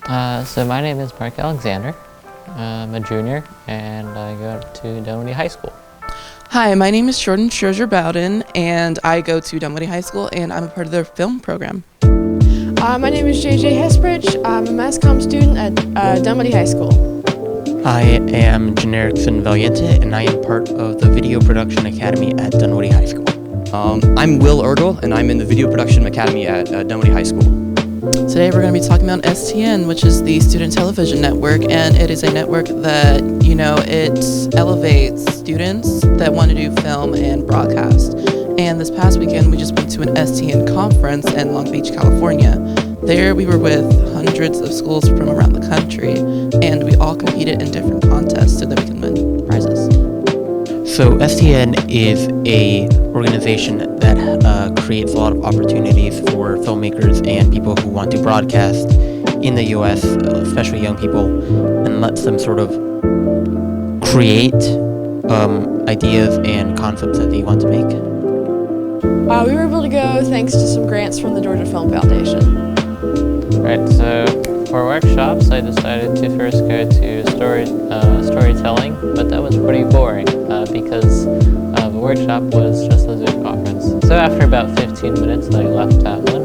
So my name is Mark Alexander. I'm a junior, and I go to Dunwoody High School. Hi, my name is Jordan Scherzer-Bowden, and I go to Dunwoody High School, and I'm a part of their film program. My name is JJ Hesprich. I'm a mass comm student at Dunwoody High School. I am Generickson Valiente, and I am part of the Video Production Academy at Dunwoody High School. I'm Will Ergel, and I'm in the Video Production Academy at Dunwoody High School. Today we're going to be talking about STN, which is the Student Television Network, and it is a network that, it elevates students that want to do film and broadcast. And this past weekend we just went to an STN conference in Long Beach, California. There we were with hundreds of schools from around the country, and we all competed in different contests so that we can win prizes. So STN is a organization that creates a lot of opportunities for filmmakers and people who want to broadcast in the U.S., especially young people, and lets them sort of create ideas and concepts that they want to make. We were able to go thanks to some grants from the Georgia Film Foundation. Right, so for workshops, I decided to first go to storytelling, but that was pretty boring because the workshop was just a Zoom conference. So after about 15 minutes, I left that one.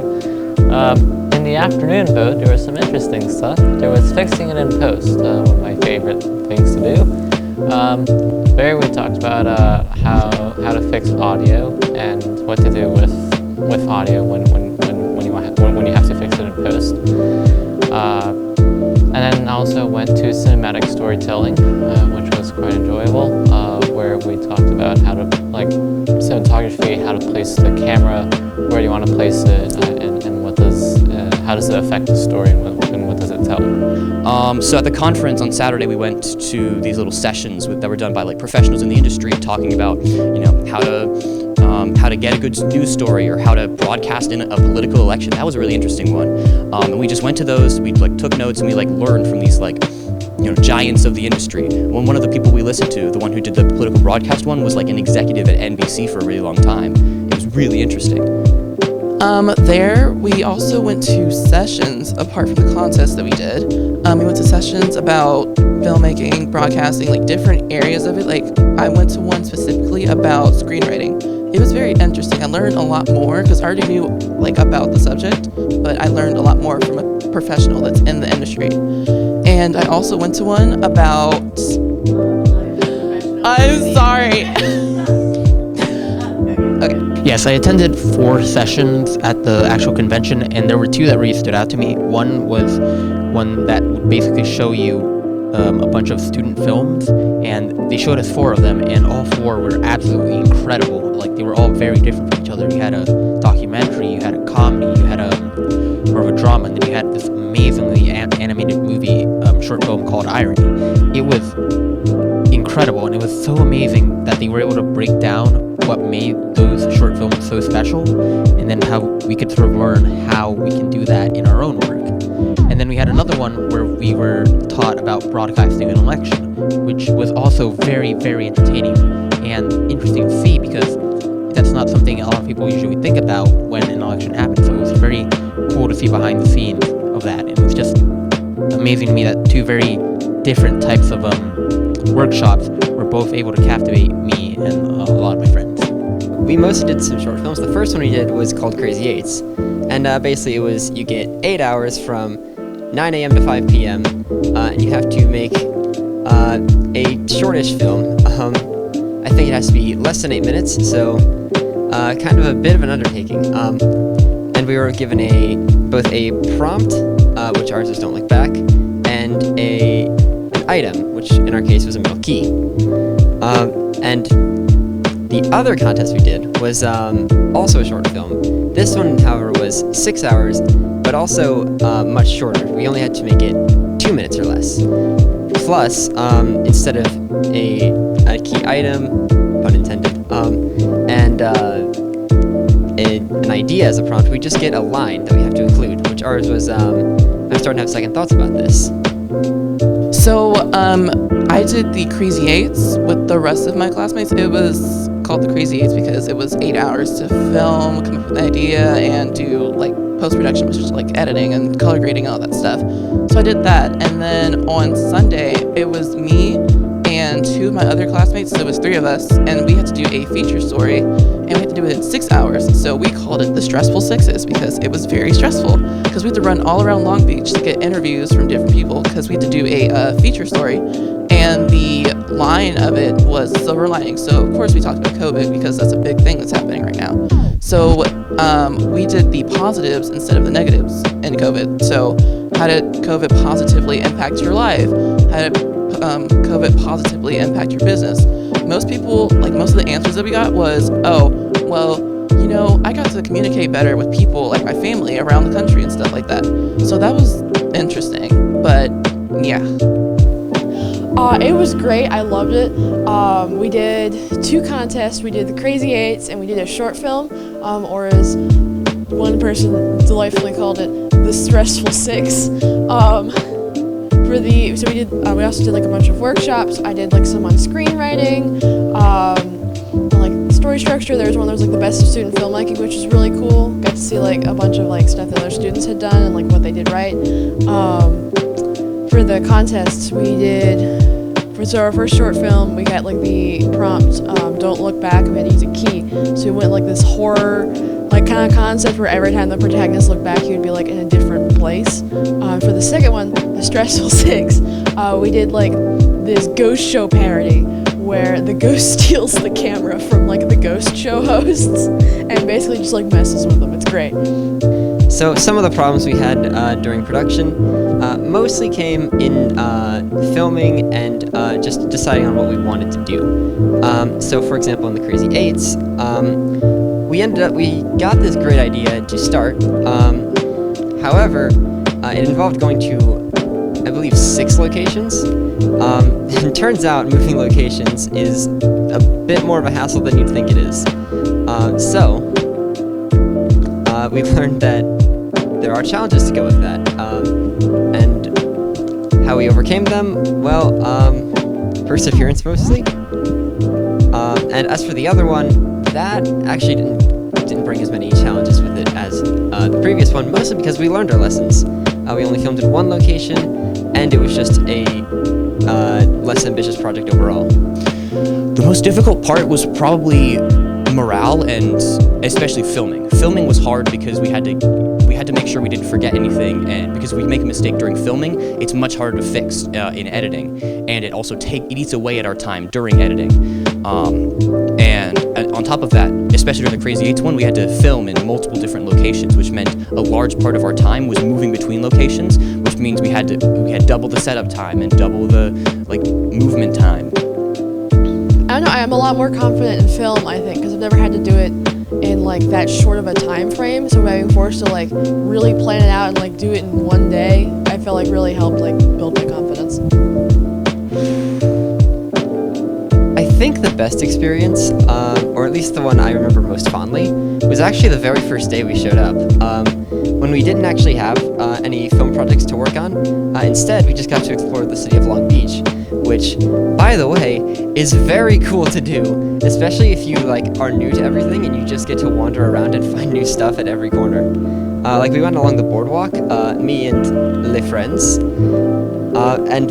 In the afternoon vote, there was some interesting stuff. There was fixing it in post, one of my favorite things to do. There we talked about how to fix audio and what to do with audio when you have to fix it in post. And then also went to cinematic storytelling, which was quite enjoyable, where we talked about how to, cinematography, how to place the camera, where do you want to place it, and how does it affect the story, and what does it tell? So at the conference on Saturday, we went to these little sessions that were done by professionals in the industry, talking about how to get a good news story or how to broadcast in a political election. That was a really interesting one. And we just went to those. We took notes and we learned from these giants of the industry. One of the people we listened to, the one who did the political broadcast one, was an executive at NBC for a really long time. It was really interesting. There we also went to sessions apart from the contest that we did. We went to sessions about filmmaking, broadcasting, different areas of it. I went to one specifically about screenwriting. It was very interesting. I learned a lot more because I already knew about the subject, but I learned a lot more from a professional that's in the industry. And I also went to one about... I'm sorry. Okay. Yes, I attended 4 sessions at the actual convention, and there were 2 that really stood out to me. One was one that would basically show you a bunch of student films, and they showed us 4 of them, and all 4 were absolutely incredible. They were all very different from each other. You had a documentary, you had a comedy, you had more of a drama, and then you had this amazingly animated movie short film called Irony. It was incredible, and it was so amazing that they were able to break down what made those short films so special, and then how we could sort of learn how we can do that in our own work. And then we had another one where we were taught about broadcasting an election, which was also very, very entertaining and interesting to see, because that's not something a lot of people usually think about when an election happens. So it was very cool to see behind the scenes of that. It was just amazing to me that 2 very different types of workshops were both able to captivate me and a lot of my friends. We mostly did some short films. The first one we did was called Crazy Eights. And basically it was, you get 8 hours from 9 a.m. to 5 p.m. And you have to make a shortish film. I think it has to be less than 8 minutes, so kind of a bit of an undertaking. And we were given both a prompt, which ours was Don't Look Back, and an item, which in our case was a middle key. And the other contest we did was also a short film. This one, however, was 6 hours, but also much shorter. We only had to make it 2 minutes or less. Plus, instead of a key item, pun intended, and an idea as a prompt, we just get a line that we have to include, which ours was, I'm starting to have second thoughts about this. So, I did the Crazy Eights with the rest of my classmates. It was called the Crazy Eights because it was 8 hours to film, come up with an idea, and do post-production, which is like editing and color grading and all that stuff. So I did that, and then on Sunday it was me and 2 of my other classmates, so it was 3 of us, and we had to do a feature story, and we had to do it in 6 hours. So we called it the Stressful Sixes because it was very stressful, because we had to run all around Long Beach to get interviews from different people, because we had to do a feature story, and the line of it was silver lining. So of course we talked about COVID because that's a big thing that's happening right now. So we did the positives instead of the negatives in COVID. So how did COVID positively impact your life? How did COVID positively impact your business? Most people, like most of the answers that we got was, oh, well, you know, I got to communicate better with people like my family around the country and stuff like that. So that was interesting, but yeah. It was great. I loved it. We did 2 contests. We did the Crazy Eights and we did a short film, or as one person delightfully called it, the Stressful Six. We also did like a bunch of workshops. I did like some on screenwriting, and, like story structure. There was one that was like the best of student filmmaking, which was really cool. Got to see like a bunch of like stuff that other students had done and like what they did right. For the contests, so our first short film, we got like the prompt, don't look back, and we had to use a key. So we went like this horror like kind of concept where every time the protagonist looked back, he would be like in a different place. For the second one, the Stressful Six, we did like this ghost show parody where the ghost steals the camera from like the ghost show hosts and basically just like messes with them. It's great. So some of the problems we had during production mostly came in filming and just deciding on what we wanted to do. So for example, in the Crazy Eights, we got this great idea to start. However, it involved going to, I believe, 6 locations. And turns out moving locations is a bit more of a hassle than you'd think it is. We learned that there are challenges to go with that. And how we overcame them, well, perseverance mostly. And as for the other one, that actually didn't bring as many challenges with it as the previous one, mostly because we learned our lessons. We only filmed in 1 location, and it was just a less ambitious project overall. The most difficult part was probably morale, and especially filming. Filming was hard because we had to make sure we didn't forget anything, and because we make a mistake during filming, it's much harder to fix in editing, and it also eats away at our time during editing. And on top of that, especially during the Crazy Eights one, we had to film in multiple different locations, which meant a large part of our time was moving between locations, which means we had double the setup time and double the movement time. I don't know, I'm a lot more confident in film, I think, because I've never had to do it in like that short of a time frame, so being forced to like really plan it out and like do it in one day, I felt like really helped like build my confidence. I think the best experience, or at least the one I remember most fondly, was actually the very first day we showed up. When we didn't actually have any film projects to work on, instead we just got to explore the city of Long Beach, which, by the way, is very cool to do, especially if you are new to everything and you just get to wander around and find new stuff at every corner. We went along the boardwalk, me and les friends, and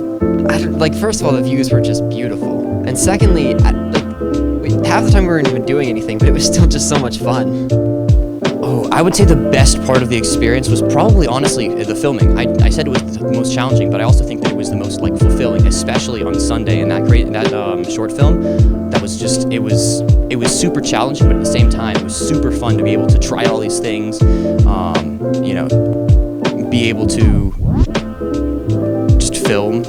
first of all, the views were just beautiful, and secondly, half the time we weren't even doing anything, but it was still just so much fun. Oh, I would say the best part of the experience was probably, honestly, the filming. I said it was the most challenging, but I also think that it was the most fulfilling, especially on Sunday in that short film. That was just it was super challenging, but at the same time, it was super fun to be able to try all these things. Be able to just film.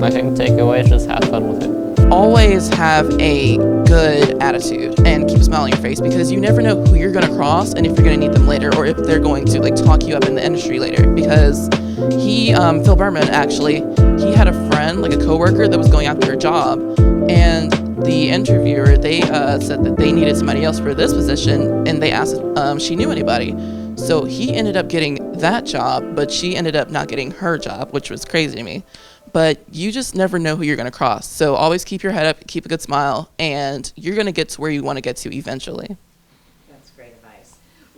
I think the takeaway is just have fun with it. Always have a good attitude and keep a smile on your face, because you never know who you're going to cross and if you're going to need them later, or if they're going to talk you up in the industry later. Because Phil Berman, actually, he had a friend, a coworker that was going after a job, and the interviewer, they said that they needed somebody else for this position, and they asked if she knew anybody. So he ended up getting that job, but she ended up not getting her job, which was crazy to me. But you just never know who you're going to cross. So always keep your head up, keep a good smile, and you're going to get to where you want to get to eventually.